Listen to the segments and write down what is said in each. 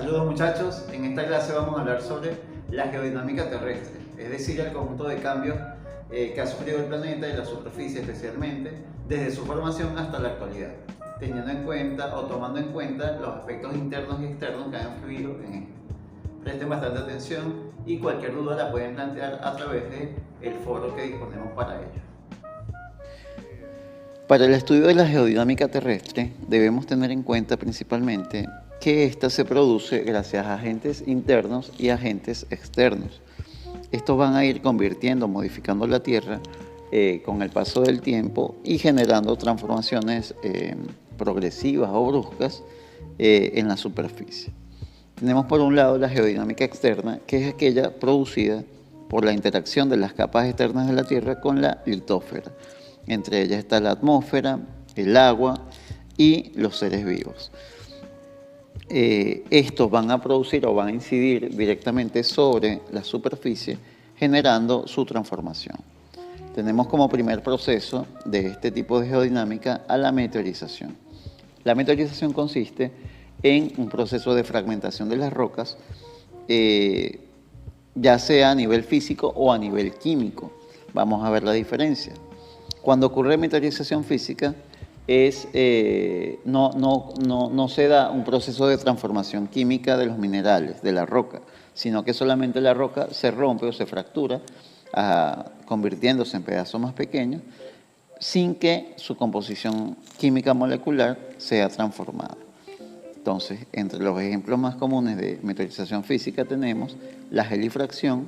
Saludos muchachos, en esta clase vamos a hablar sobre la geodinámica terrestre, es decir, el conjunto de cambios que ha sufrido el planeta y la superficie especialmente desde su formación hasta la actualidad, teniendo en cuenta o tomando en cuenta los aspectos internos y externos que han influido en esto. Presten bastante atención y cualquier duda la pueden plantear a través del foro que disponemos para ello. Para el estudio de la geodinámica terrestre debemos tener en cuenta principalmente que ésta se produce gracias a agentes internos y agentes externos. Estos van a ir convirtiendo, modificando la Tierra con el paso del tiempo y generando transformaciones progresivas o bruscas en la superficie. Tenemos por un lado la geodinámica externa, que es aquella producida por la interacción de las capas externas de la Tierra con la litosfera. Entre ellas está la atmósfera, el agua y los seres vivos. Estos van a producir o van a incidir directamente sobre la superficie, generando su transformación. Tenemos como primer proceso de este tipo de geodinámica a la meteorización. La meteorización consiste en un proceso de fragmentación de las rocas, ya sea a nivel físico o a nivel químico. Vamos a ver la diferencia. Cuando ocurre meteorización física, no se da un proceso de transformación química de los minerales, de la roca, sino que solamente la roca se rompe o se fractura, convirtiéndose en pedazos más pequeños, sin que su composición química molecular sea transformada. Entonces, entre los ejemplos más comunes de meteorización física tenemos la gelifracción,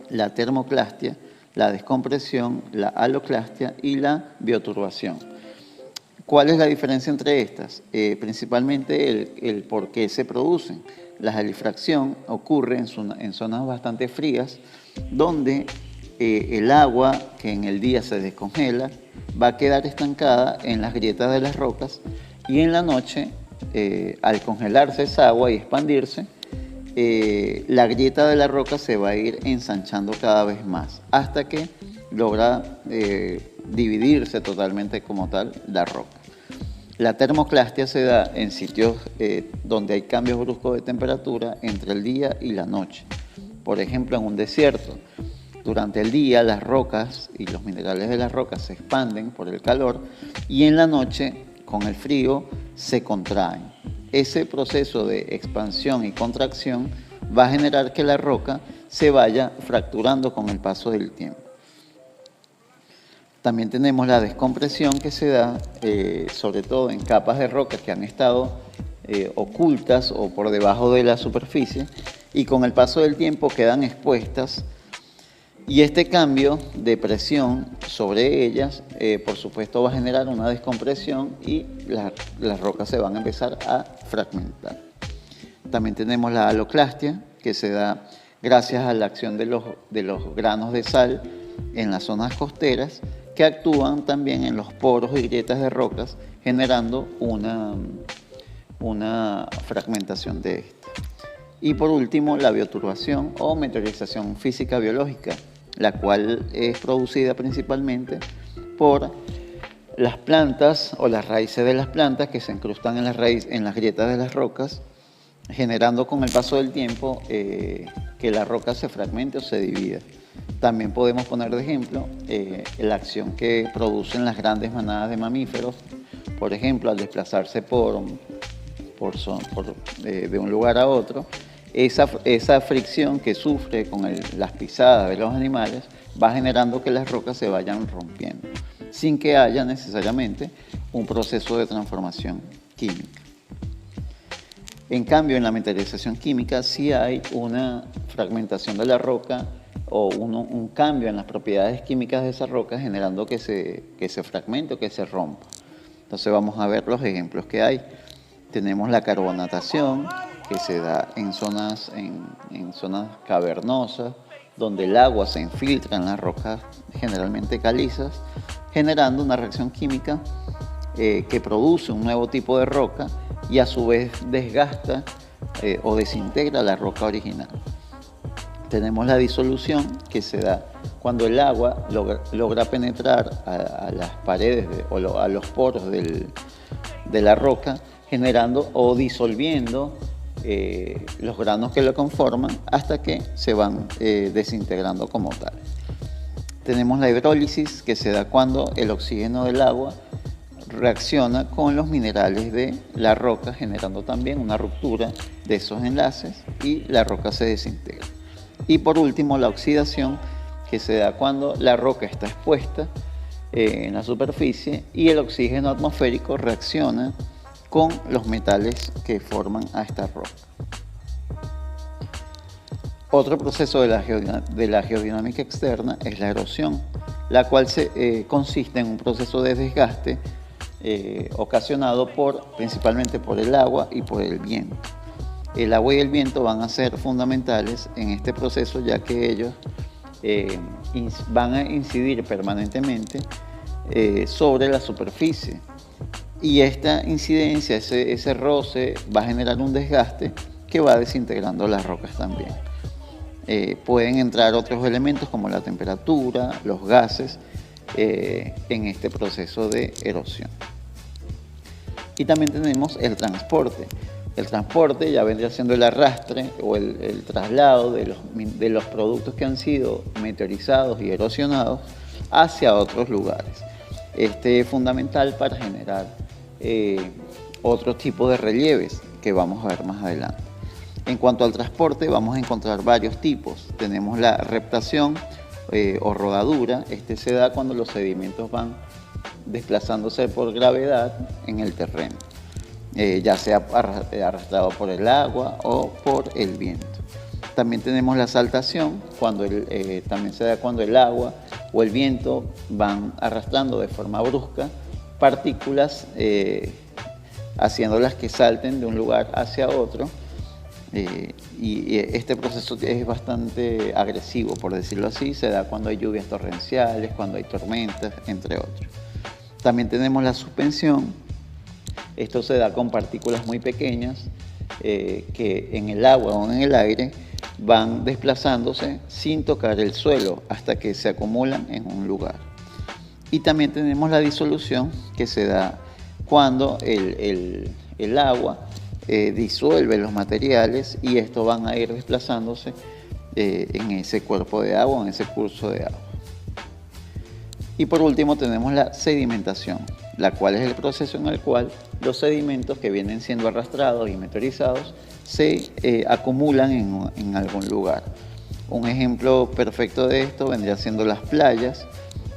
la termoclastia, la descompresión, la haloclastia y la bioturbación. ¿Cuál es la diferencia entre estas? Principalmente el por qué se producen. La gelifracción ocurre en zonas bastante frías, donde el agua que en el día se descongela va a quedar estancada en las grietas de las rocas y en la noche, al congelarse esa agua y expandirse, la grieta de la roca se va a ir ensanchando cada vez más hasta que logra dividirse totalmente como tal la roca. La termoclastia se da en sitios donde hay cambios bruscos de temperatura entre el día y la noche. Por ejemplo, en un desierto. Durante el día las rocas y los minerales de las rocas se expanden por el calor y en la noche, con el frío, se contraen. Ese proceso de expansión y contracción va a generar que la roca se vaya fracturando con el paso del tiempo. También tenemos la descompresión que se da sobre todo en capas de roca que han estado ocultas o por debajo de la superficie y con el paso del tiempo quedan expuestas. Y este cambio de presión sobre ellas, por supuesto, va a generar una descompresión y las rocas se van a empezar a fragmentar. También tenemos la haloclastia, que se da gracias a la acción de los granos de sal en las zonas costeras, que actúan también en los poros y grietas de rocas, generando una fragmentación de esta. Y por último, la bioturbación o meteorización física biológica, la cual es producida principalmente por las plantas o las raíces de las plantas que se incrustan en las grietas de las rocas, generando con el paso del tiempo que la roca se fragmente o se divida. También podemos poner de ejemplo la acción que producen las grandes manadas de mamíferos, por ejemplo, al desplazarse de un lugar a otro. Esa fricción que sufre con las pisadas de los animales va generando que las rocas se vayan rompiendo, sin que haya necesariamente un proceso de transformación química. En cambio, en la meteorización química sí hay una fragmentación de la roca o un cambio en las propiedades químicas de esa roca, generando que se fragmente o que se rompa. Entonces vamos a ver los ejemplos que hay. Tenemos la carbonatación, que se da en zonas cavernosas, donde el agua se infiltra en las rocas generalmente calizas, generando una reacción química que produce un nuevo tipo de roca y a su vez desgasta o desintegra la roca original. Tenemos la disolución, que se da cuando el agua logra penetrar a las paredes a los poros de la roca, generando o disolviendo los granos que lo conforman hasta que se van desintegrando como tal. Tenemos la hidrólisis, que se da cuando el oxígeno del agua reacciona con los minerales de la roca, generando también una ruptura de esos enlaces y la roca se desintegra. Y por último, la oxidación, que se da cuando la roca está expuesta en la superficie y el oxígeno atmosférico reacciona con los metales que forman a esta roca. Otro proceso de la geodinámica externa es la erosión, la cual consiste en un proceso de desgaste ocasionado principalmente por el agua y por el viento. El agua y el viento van a ser fundamentales en este proceso, ya que ellos van a incidir permanentemente sobre la superficie, y esta incidencia, ese roce, va a generar un desgaste que va desintegrando las rocas también. Pueden entrar otros elementos como la temperatura, los gases, en este proceso de erosión. Y también tenemos el transporte. El transporte ya vendría siendo el arrastre o el traslado de los productos que han sido meteorizados y erosionados hacia otros lugares. Este es fundamental para generar otro tipo de relieves que vamos a ver más adelante. En cuanto al transporte, vamos a encontrar varios tipos. Tenemos la reptación o rodadura. Este se da cuando los sedimentos van desplazándose por gravedad en el terreno, ya sea arrastrado por el agua o por el viento. También tenemos la saltación, también se da cuando el agua o el viento van arrastrando de forma brusca partículas, haciéndolas que salten de un lugar hacia otro. Y este proceso es bastante agresivo, por decirlo así. Se da cuando hay lluvias torrenciales, cuando hay tormentas, entre otros. También tenemos la suspensión. Esto se da con partículas muy pequeñas que en el agua o en el aire van desplazándose sin tocar el suelo hasta que se acumulan en un lugar. Y también tenemos la disolución, que se da cuando el agua disuelve los materiales y estos van a ir desplazándose en ese cuerpo de agua, en ese curso de agua. Y por último tenemos la sedimentación, la cual es el proceso en el cual los sedimentos que vienen siendo arrastrados y meteorizados se acumulan en algún lugar. Un ejemplo perfecto de esto vendría siendo las playas.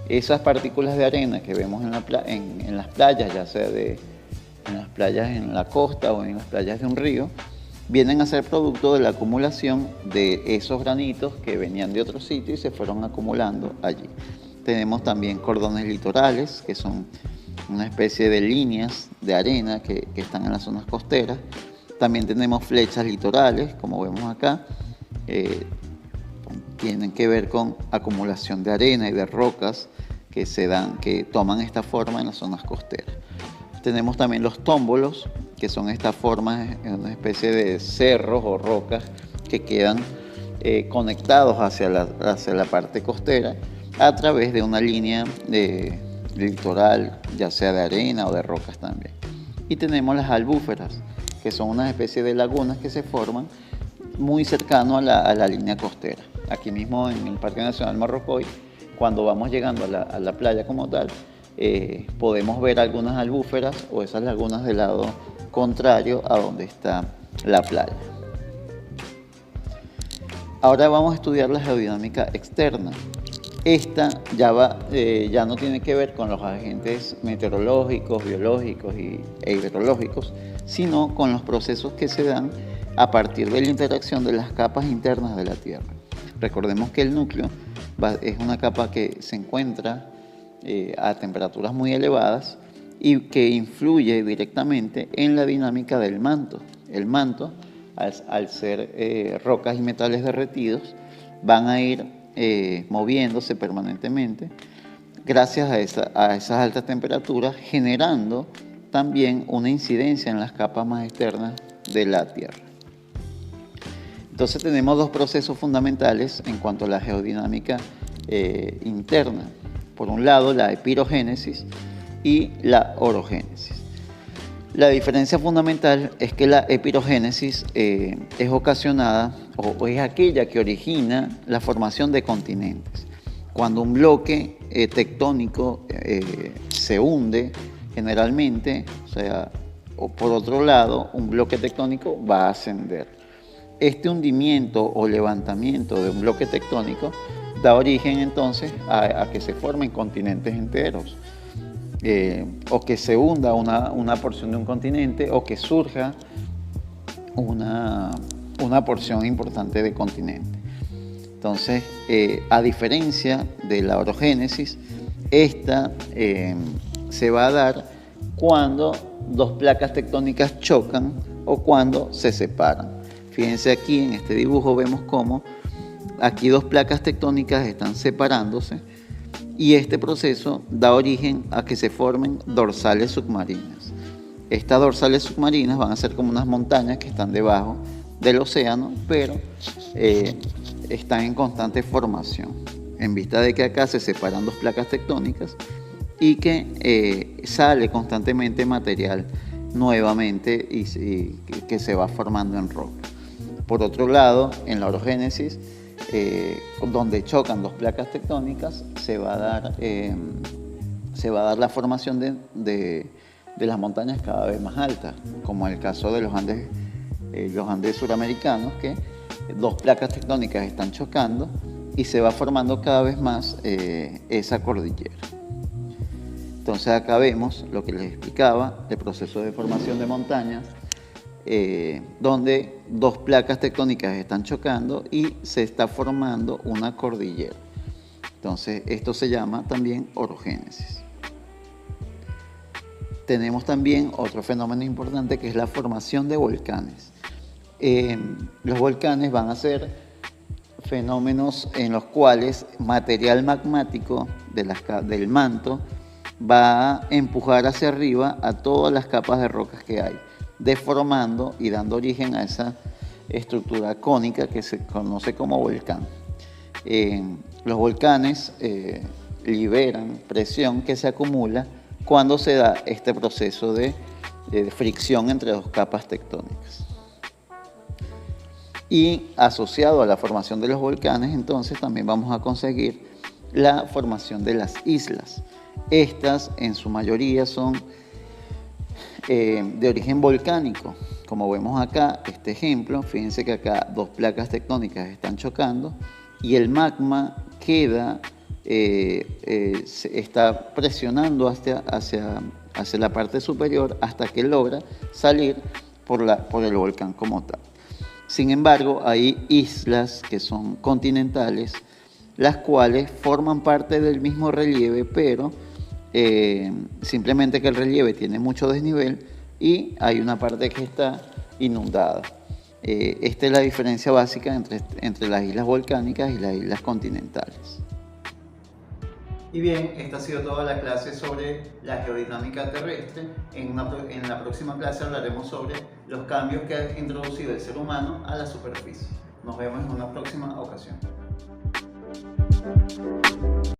Esas partículas de arena que vemos en las playas, ya sea en las playas en la costa o en las playas de un río, vienen a ser producto de la acumulación de esos granitos que venían de otro sitio y se fueron acumulando allí. Tenemos también cordones litorales, que son una especie de líneas de arena que están en las zonas costeras. También tenemos flechas litorales, como vemos acá, tienen que ver con acumulación de arena y de rocas que toman esta forma en las zonas costeras. Tenemos también los tómbolos, que son estas formas, una especie de cerros o rocas que quedan conectados hacia la parte costera a través de una línea litoral, ya sea de arena o de rocas también. Y tenemos las albúferas, que son una especie de lagunas que se forman muy cercano a la línea costera. Aquí mismo en el Parque Nacional Morrocoy, cuando vamos llegando a la playa como tal, podemos ver algunas albúferas o esas lagunas del lado contrario a donde está la playa. Ahora vamos a estudiar la geodinámica externa. Esta ya no tiene que ver con los agentes meteorológicos, biológicos e hidrológicos, sino con los procesos que se dan a partir de la interacción de las capas internas de la Tierra. Recordemos que el núcleo es una capa que se encuentra a temperaturas muy elevadas y que influye directamente en la dinámica del manto. El manto, al ser rocas y metales derretidos, van a ir moviéndose permanentemente gracias a esas altas temperaturas, generando también una incidencia en las capas más externas de la Tierra. Entonces tenemos dos procesos fundamentales en cuanto a la geodinámica interna. Por un lado, la epirogénesis y la orogénesis. La diferencia fundamental es que la epirogénesis es ocasionada o es aquella que origina la formación de continentes. Cuando un bloque tectónico se hunde, generalmente, o por otro lado, un bloque tectónico va a ascender. Este hundimiento o levantamiento de un bloque tectónico da origen entonces a que se formen continentes enteros. O que se hunda una porción de un continente o que surja una porción importante de continente. Entonces, a diferencia de la orogénesis, esta se va a dar cuando dos placas tectónicas chocan o cuando se separan. Fíjense aquí en este dibujo vemos cómo aquí dos placas tectónicas están separándose y este proceso da origen a que se formen dorsales submarinas. Estas dorsales submarinas van a ser como unas montañas que están debajo del océano, pero están en constante formación, en vista de que acá se separan dos placas tectónicas y que sale constantemente material nuevamente y que se va formando en roca. Por otro lado, en la orogénesis, donde chocan dos placas tectónicas, se va a dar la formación de las montañas cada vez más altas, como en el caso de los Andes suramericanos, que dos placas tectónicas están chocando y se va formando cada vez más esa cordillera. Entonces acá vemos lo que les explicaba, el proceso de formación de montañas, donde dos placas tectónicas están chocando y se está formando una cordillera. Entonces esto se llama también orogénesis. Tenemos también otro fenómeno importante que es la formación de volcanes. Los volcanes van a ser fenómenos en los cuales material magmático del manto va a empujar hacia arriba a todas las capas de rocas que hay, deformando y dando origen a esa estructura cónica que se conoce como volcán. Los volcanes liberan presión que se acumula cuando se da este proceso de fricción entre dos capas tectónicas. Y asociado a la formación de los volcanes, entonces también vamos a conseguir la formación de las islas. Estas en su mayoría son de origen volcánico. Como vemos acá, este ejemplo, fíjense que acá dos placas tectónicas están chocando y el magma queda, está presionando hacia la parte superior hasta que logra salir por el volcán como tal. Sin embargo, hay islas que son continentales, las cuales forman parte del mismo relieve, pero simplemente que el relieve tiene mucho desnivel y hay una parte que está inundada. Esta es la diferencia básica entre las islas volcánicas y las islas continentales. Y bien, esta ha sido toda la clase sobre la geodinámica terrestre. En la próxima clase hablaremos sobre los cambios que ha introducido el ser humano a la superficie. Nos vemos en una próxima ocasión.